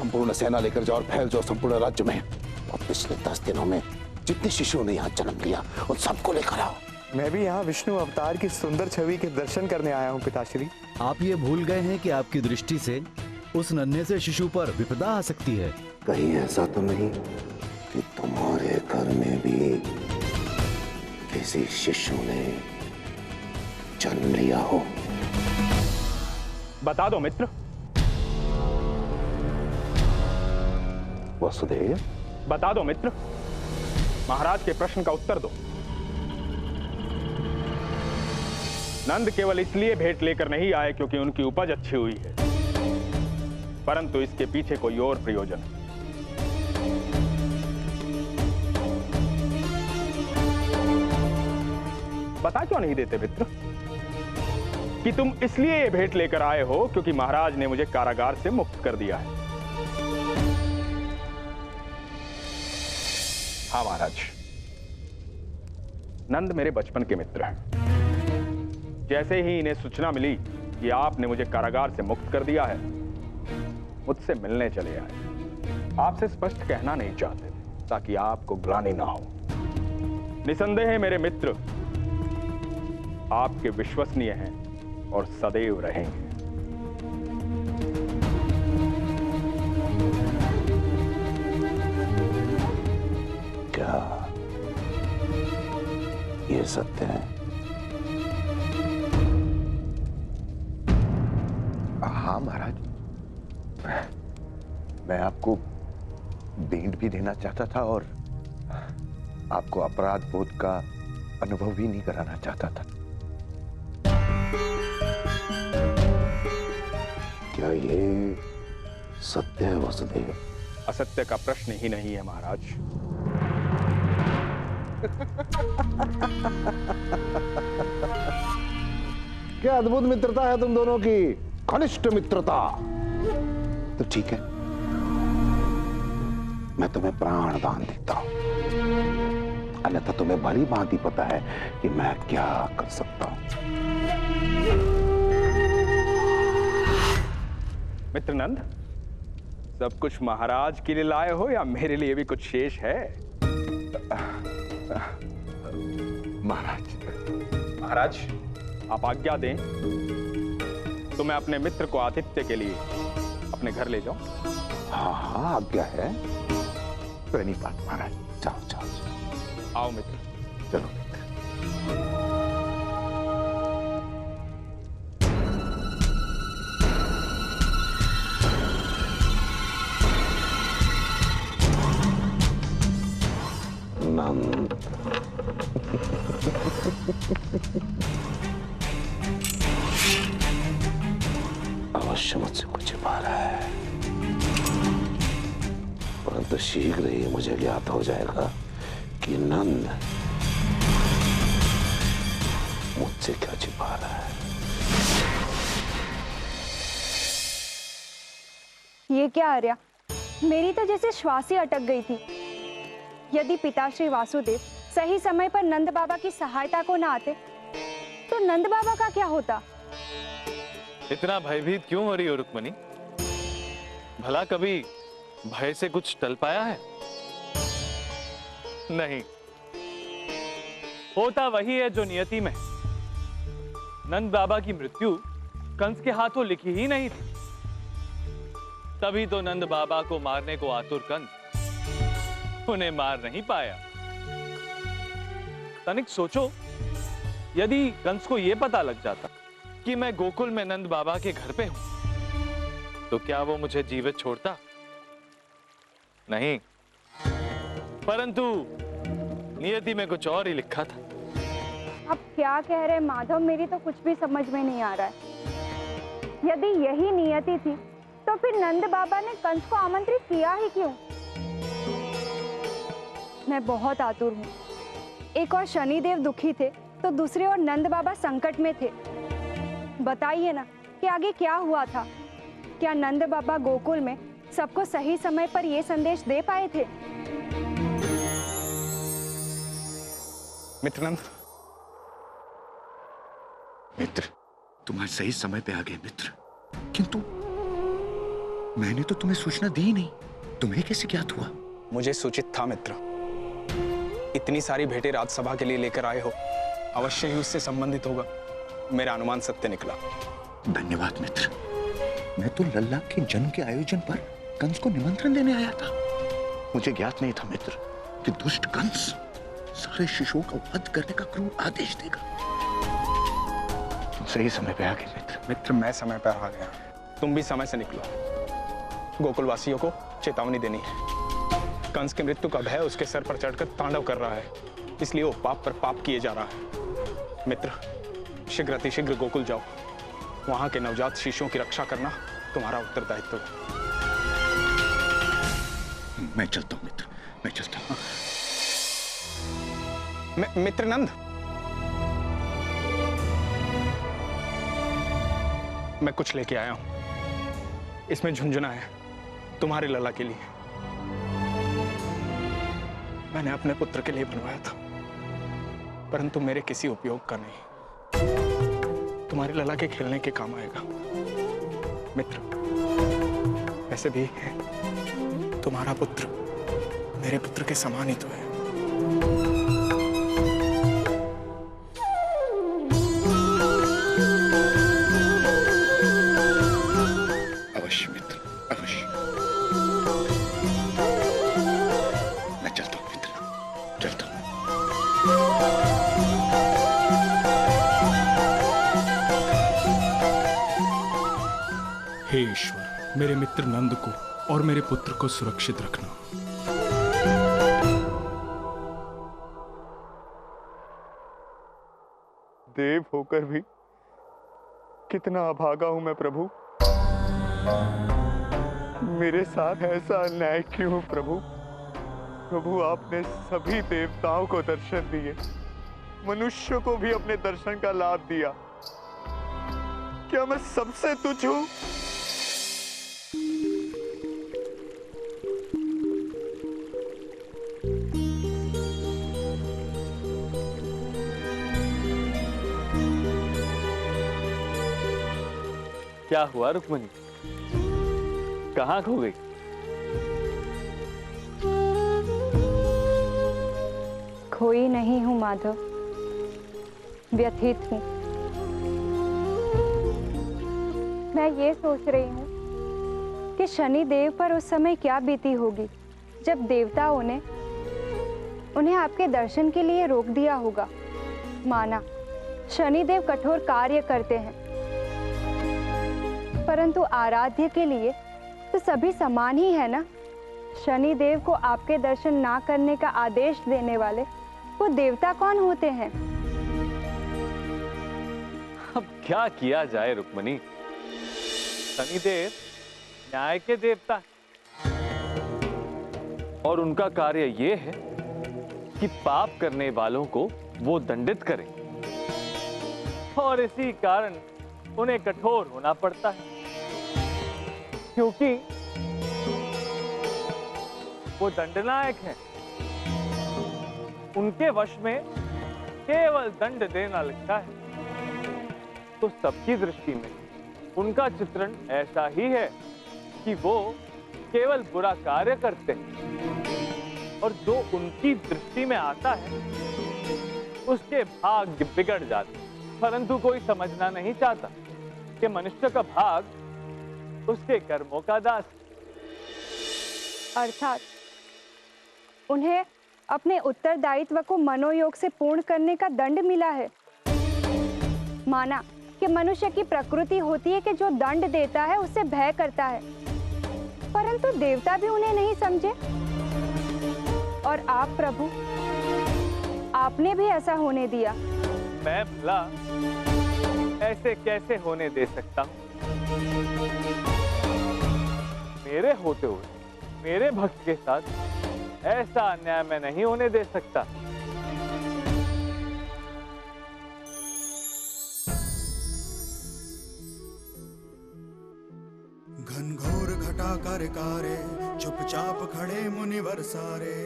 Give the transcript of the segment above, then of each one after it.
संपूर्ण सेना लेकर जाओ और फैल जाओ संपूर्ण राज्य में। और पिछले 10 दिनों में जितने शिशुओं ने यहाँ जन्म लिया उन सबको लेकर आओ। मैं भी यहाँ विष्णु अवतार की सुंदर छवि के दर्शन करने आया हूँ पिताश्री। आप ये भूल गए हैं कि आपकी दृष्टि से उस नन्हे से शिशु पर विपदा आ सकती है। कहीं ऐसा तो नहीं कि तुम्हारे घर में भी किसी शिशु ने जन्म लिया हो? बता दो मित्र। वसुदेव, बता दो मित्र, महाराज के प्रश्न का उत्तर दो। नंद केवल इसलिए भेंट लेकर नहीं आए क्योंकि उनकी उपज अच्छी हुई है, परंतु इसके पीछे कोई और प्रयोजन है। बता क्यों नहीं देते मित्र कि तुम इसलिए ये भेंट लेकर आए हो क्योंकि महाराज ने मुझे कारागार से मुक्त कर दिया है? हाँ महाराज, नंद मेरे बचपन के मित्र हैं। जैसे ही इन्हें सूचना मिली कि आपने मुझे कारागार से मुक्त कर दिया है, मुझसे मिलने चले आए। आपसे स्पष्ट कहना नहीं चाहते ताकि आपको ग्लानि ना हो। निसंदेह मेरे मित्र आपके विश्वसनीय हैं और सदैव रहेंगे। क्या ये सत्य है? हाँ महाराज, मैं आपको भेंट भी देना चाहता था और आपको अपराध बोध का अनुभव भी नहीं कराना चाहता था। क्या ये सत्य है वसुदेव? असत्य का प्रश्न ही नहीं है महाराज। क्या अद्भुत मित्रता है तुम दोनों की, घनिष्ठ मित्रता। तो ठीक है, मैं तुम्हें प्राण दान देता हूं, अन्यथा तुम्हें भली भांति पता है कि मैं क्या कर सकता हूं। मित्र नंद, सब कुछ महाराज के लिए लाए हो या मेरे लिए भी कुछ शेष है? महाराज, आप आज्ञा दें तो मैं अपने मित्र को आतिथ्य के लिए अपने घर ले जाऊं? हाँ हाँ, आज्ञा है। प्रणिपात महाराज। जाओ जाओ। आओ मित्र। चलो मित्र। नंद, अवश्य मुझसे कुछ छिपा रहा है, परंतु शीघ्र ही मुझे ज्ञात हो जाएगा कि नंद मुझसे क्या छिपा रहा है। ये क्या आर्या, मेरी तो जैसे श्वास ही अटक गई थी। यदि पिताश्री वासुदेव सही समय पर नंद बाबा की सहायता को न आते तो नंद बाबा का क्या होता? इतना भयभीत क्यों हो रही हो रुक्मणी? भला कभी भय से कुछ टल पाया है? नहीं, होता वही है जो नियति में। नंद बाबा की मृत्यु कंस के हाथों लिखी ही नहीं थी, तभी तो नंद बाबा को मारने को आतुर कंस उन्हें मार नहीं पाया। तनिक सोचो, यदि कंस को यह पता लग जाता कि मैं गोकुल में नंद बाबा के घर पे हूं, तो क्या वो मुझे जीवित छोड़ता? नहीं, परंतु नियति में कुछ और ही लिखा था। अब क्या कह रहे माधव, मेरी तो कुछ भी समझ में नहीं आ रहा है। यदि यही नियति थी तो फिर नंद बाबा ने कंस को आमंत्रित किया ही क्यों? मैं बहुत आतुर हूँ। एक और शनिदेव दुखी थे तो दूसरे ओर नंद बाबा संकट में थे। बताइए ना कि आगे क्या हुआ था? क्या नंद बाबा गोकुल में सबको सही समय पर यह संदेश दे पाए थे? मित्रनंद, मित्र, तुम्हारे सही समय पे आ गए मित्र, किंतु मैंने तो तुम्हें सूचना दी नहीं, तुम्हें कैसे ज्ञात हुआ? मुझे सूचित था मित्र। इतनी सारी भेंटें राजसभा के लिए लेकर आए हो, अवश्य ही उससे संबंधित होगा। मेरा अनुमान सत्य निकला। धन्यवाद मित्र। मैं तो लल्ला के जन्म के आयोजन पर कंस को निमंत्रण देने आया था। मुझे ज्ञात नहीं था मित्र कि दुष्ट कंस सारे शिशुओं का वध करने का क्रूर आदेश देगा। तुम सही समय पे आ गए मित्र। मित्र, मैं समय पर आ गया, तुम भी समय से निकलो। गोकुलवासियों को चेतावनी देनी है। कंस की मृत्यु का भय उसके सर पर चढ़कर तांडव कर रहा है, इसलिए वो पाप पर पाप किए जा रहा है। मित्र, शीघ्र अतिशीघ्र गोकुल जाओ। वहां के नवजात शिशुओं की रक्षा करना तुम्हारा उत्तरदायित्व है। मैं चलता हूं मित्र, मैं चलता हूं। मित्र नंद, मैं कुछ लेके आया हूं। इसमें झुंझुना है, तुम्हारे लला के लिए। मैंने अपने पुत्र के लिए बनवाया था, परंतु मेरे किसी उपयोग का नहीं। तुम्हारे लला के खेलने के काम आएगा। मित्र, वैसे भी तुम्हारा पुत्र मेरे पुत्र के समान ही तो है। अवश्य मित्र, अवश्य। मैं चलता हूं मित्र, चलता हूं। हे ईश्वर, मेरे मित्र नंद को और मेरे पुत्र को सुरक्षित रखना। देव होकर भी कितना अभागा हूं मैं प्रभु। मेरे साथ ऐसा अन्याय क्यों प्रभु? प्रभु, आपने सभी देवताओं को दर्शन दिए, मनुष्य को भी अपने दर्शन का लाभ दिया। क्या मैं सबसे तुच्छ हूं? क्या हुआ रुक्मणी? कहाँ खो गई? खोई नहीं हूं माधव, व्यथित हूं। मैं ये सोच रही हूं कि शनि देव पर उस समय क्या बीती होगी जब देवताओं ने उन्हें आपके दर्शन के लिए रोक दिया होगा। माना शनिदेव कठोर कार्य करते हैं, परंतु आराध्य के लिए तो सभी समान ही है ना। शनिदेव को आपके दर्शन ना करने का आदेश देने वाले वो देवता कौन होते हैं? अब क्या किया जाए रुक्मणी? शनिदेव न्याय के देवता और उनका कार्य ये है कि पाप करने वालों को वो दंडित करें, और इसी कारण उन्हें कठोर होना पड़ता है, क्योंकि वो दंडनायक हैं। उनके वश में केवल दंड देना लगता है। तो सबकी दृष्टि में उनका चित्रण ऐसा ही है कि वो केवल बुरा कार्य करते हैं, और जो उनकी दृष्टि में आता है उसके भाग्य बिगड़ जाते हैं। परंतु कोई समझना नहीं चाहता कि मनुष्य का भाग उसके कर्मों का दास। अर्थात उन्हें अपने उत्तरदायित्व को मनोयोग से पूर्ण करने का दंड मिला है। माना कि मनुष्य की प्रकृति होती है कि जो दंड देता है उससे भय करता है, परंतु देवता भी उन्हें नहीं समझे। और आप प्रभु, आपने भी ऐसा होने दिया। मैं भला ऐसे कैसे होने दे सकता हूं? मेरे होते हुए मेरे भक्त के साथ ऐसा अन्याय मैं नहीं होने दे सकता। घनघोर घटा कर कारे, चुपचाप खड़े मुनिवर सारे।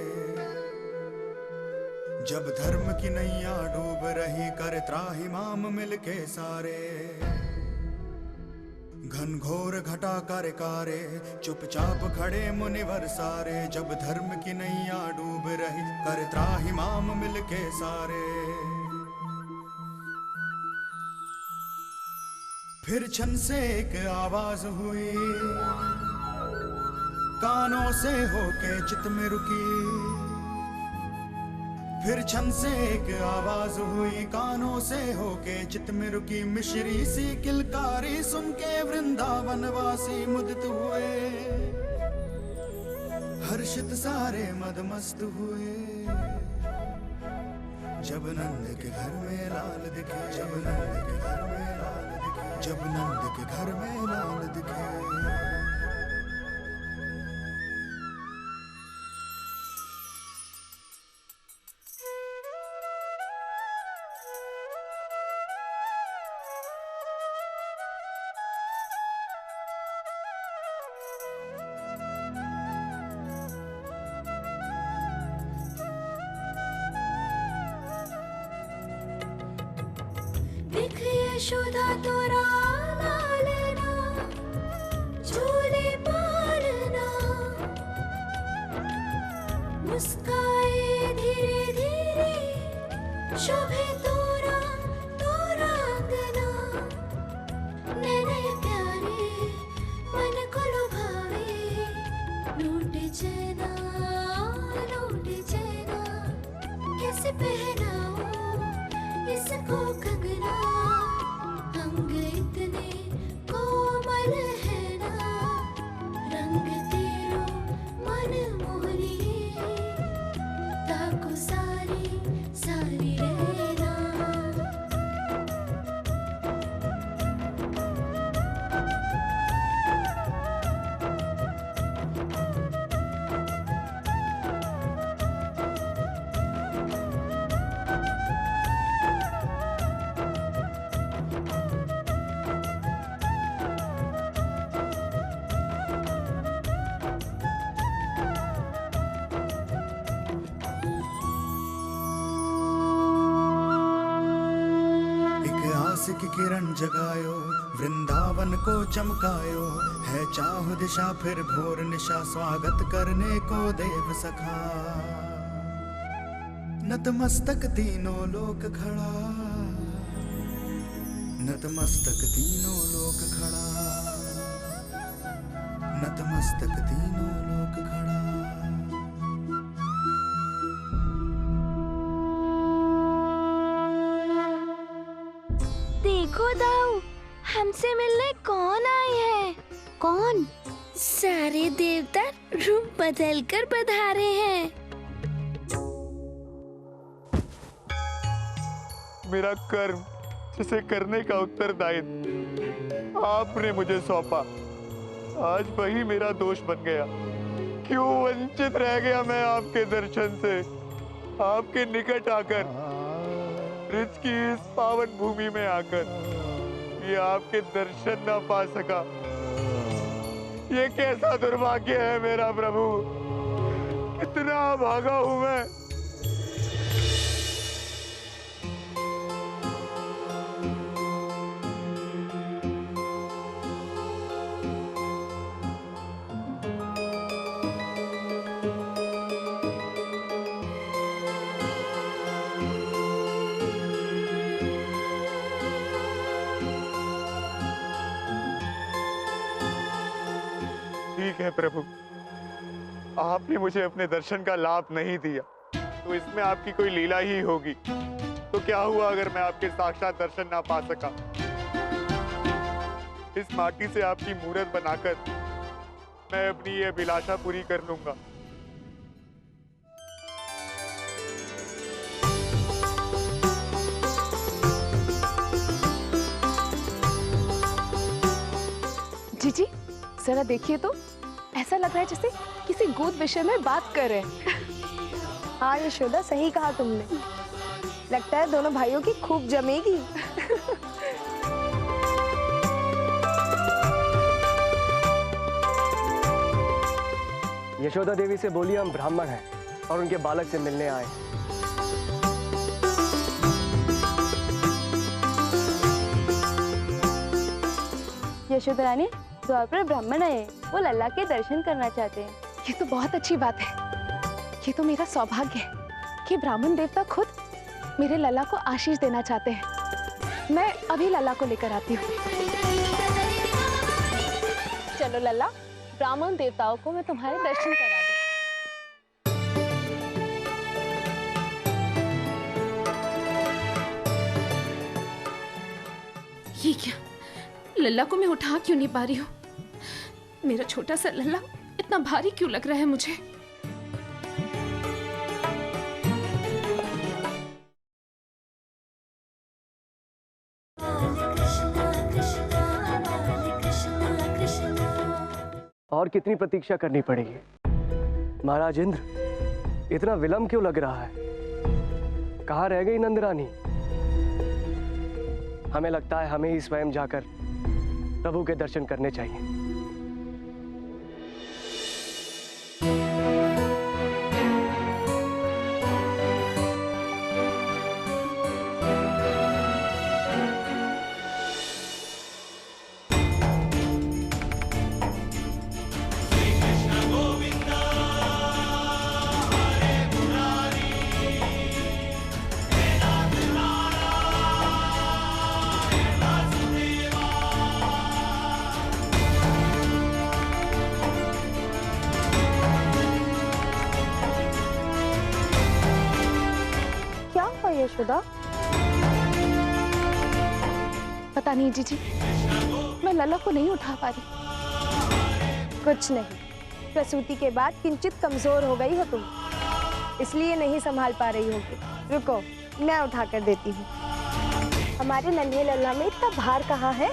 जब धर्म की नैया डूब रही, कर त्राहिमाम मिलके सारे। घनघोर घटा कर कारे, चुपचाप खड़े मुनिवर सारे। जब धर्म की नैया डूब रही, कर त्राहिमाम मिलके सारे। फिर छन से एक आवाज हुई, कानों से होके चित में रुकी। फिर छन से एक आवाज हुई, कानों से होके चित में रुकी। मिश्री सी किलकारी सुन के वृंदावन वासी मुदित हुए। हर्षित सारे मदमस्त हुए। जब नंद के घर में लाल दिखे, जब नंद के घर में लाल दिखे, जब नंद के घर में लाल दिखे। यशोदा तोरा लालना, झूले पालना। मुस्काए धीरे धीरे, शोभे तोरा तोरा अंगना। नैने प्यारे मन को लुभावे, लूट चैना कैसे पहनाऊं इसको कंगना। अंग इतने कोमल है ना, रंग तेरो मन मोहनी। ताको सारी सारी रहना। की किरण जगायो, वृंदावन को चमकायो। है चाह दिशा फिर भोर निशा, स्वागत करने को देव सखा। नतमस्तक तीनों लोक खड़ा, नतमस्तक तीनों लोक खड़ा, नतमस्तक तीनों लोक खड़ा। देखो दाऊ, हमसे मिलने कौन आए हैं? कौन? सारे देवता रूप बदलकर पधारे हैं। मेरा कर्म, जिसे करने का उत्तरदायित्व आपने मुझे सौंपा, आज वही मेरा दोष बन गया। क्यों वंचित रह गया मैं आपके दर्शन से? आपके निकट आकर, ब्रज की इस पावन भूमि में आकर ये आपके दर्शन न पा सका। ये कैसा दुर्भाग्य है मेरा प्रभु। कितना भागा हूं मैं। ठीक है प्रभु, आपने मुझे अपने दर्शन का लाभ नहीं दिया, तो इसमें आपकी कोई लीला ही होगी। तो क्या हुआ अगर मैं आपके साक्षात दर्शन ना पा सका? इस माटी से आपकी मूर्त बनाकर मैं अपनी ये अभिलाषा पूरी कर लूंगा। जीजी, जरा देखिए तो, ऐसा लग रहा है जैसे किसी गोद विषय में बात कर रहे हैं। हाँ यशोदा, सही कहा तुमने। लगता है दोनों भाइयों की खूब जमेगी। यशोदा देवी से बोलिए हम ब्राह्मण हैं और उनके बालक से मिलने आए। यशोदा रानी, द्वार पर ब्राह्मण आए, वो लल्ला के दर्शन करना चाहते हैं। ये तो बहुत अच्छी बात है। ये तो मेरा सौभाग्य है कि ब्राह्मण देवता खुद मेरे लल्ला को आशीष देना चाहते हैं। मैं अभी लल्ला को लेकर आती हूँ। चलो लल्ला, ब्राह्मण देवताओं को मैं तुम्हारे दर्शन करा दूं। ये क्या, लल्ला को मैं उठा क्यों नहीं पा रही हूँ? मेरा छोटा सा लल्ला इतना भारी क्यों लग रहा है मुझे? और कितनी प्रतीक्षा करनी पड़ेगी? महाराज इंद्र, इतना विलंब क्यों लग रहा है? कहाँ रह गई नंद रानी? हमें लगता है हमें ही स्वयं जाकर प्रभु के दर्शन करने चाहिए। यशोदा, पता नहीं जीजी, मैं लल्ला को नहीं उठा पा रही। कुछ नहीं, प्रसूति के बाद किंचित कमजोर हो गई हो तुम, इसलिए नहीं संभाल पा रही होगी। रुको, मैं उठा कर देती हूँ। हमारे नन्हे लल्ला में इतना भार कहाँ है?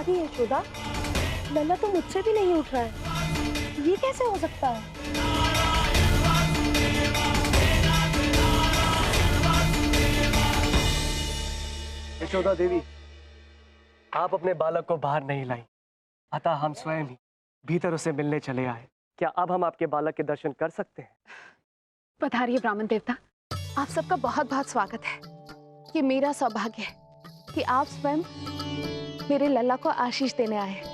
यशोदा, लल्ला तो मुझसे भी नहीं उठ रहा है। ये कैसे हो सकता है? यशोदा देवी, आप अपने बालक को बाहर नहीं लाई, अतः हम स्वयं ही भीतर उसे मिलने चले आए। क्या अब हम आपके बालक के दर्शन कर सकते हैं? पधारिए ब्राह्मण देवता, आप सबका बहुत बहुत स्वागत है। ये मेरा सौभाग्य है कि आप स्वयं मेरे लल्ला को आशीष देने आए हैं।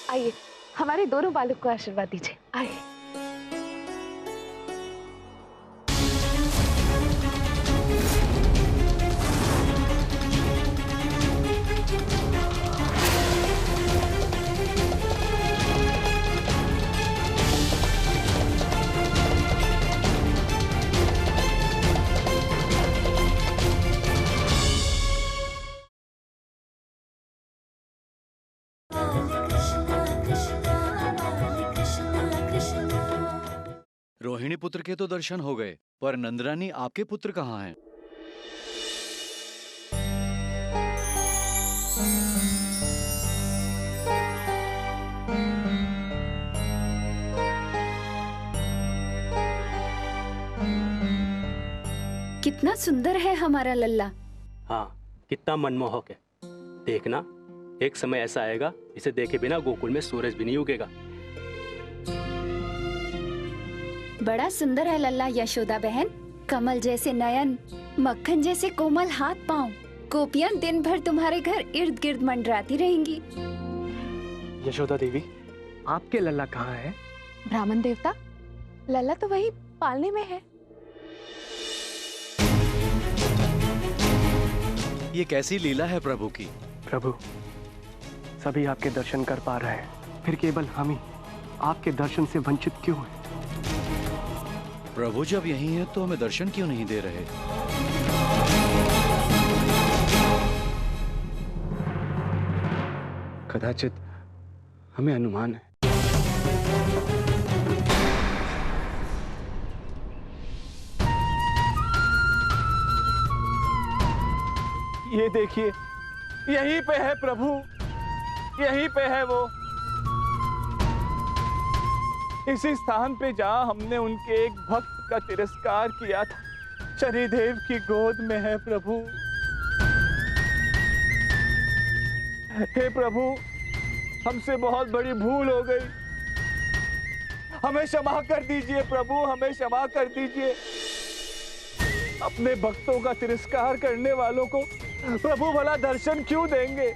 आइए, हमारे दोनों बालक को आशीर्वाद दीजिए। आइए। रोहिणी पुत्र के तो दर्शन हो गए, पर नंदरानी आपके पुत्र कहाँ हैं? कितना सुंदर है हमारा लल्ला। हाँ, कितना मनमोहक है। देखना, एक समय ऐसा आएगा इसे देखे बिना गोकुल में सूरज भी नहीं उगेगा। बड़ा सुंदर है लल्ला यशोदा बहन। कमल जैसे नयन, मक्खन जैसे कोमल हाथ पांव। गोपियां दिन भर तुम्हारे घर इर्द गिर्द मंडराती रहेंगी। यशोदा देवी, आपके लल्ला कहाँ है? ब्राह्मण देवता, लल्ला तो वही पालने में है। ये कैसी लीला है प्रभु की। प्रभु, सभी आपके दर्शन कर पा रहे हैं, फिर केवल हम ही आपके दर्शन से वंचित क्यों हैं? प्रभु जब यही है तो हमें दर्शन क्यों नहीं दे रहे? कदाचित हमें अनुमान है। ये देखिए, यहीं पे है प्रभु, यहीं पे है वो। इसी स्थान पे जहां हमने उनके एक भक्त का तिरस्कार किया था, शनिदेव की गोद में है प्रभु। हे प्रभु, हमसे बहुत बड़ी भूल हो गई, हमें क्षमा कर दीजिए प्रभु, हमें क्षमा कर दीजिए। अपने भक्तों का तिरस्कार करने वालों को प्रभु भला दर्शन क्यों देंगे?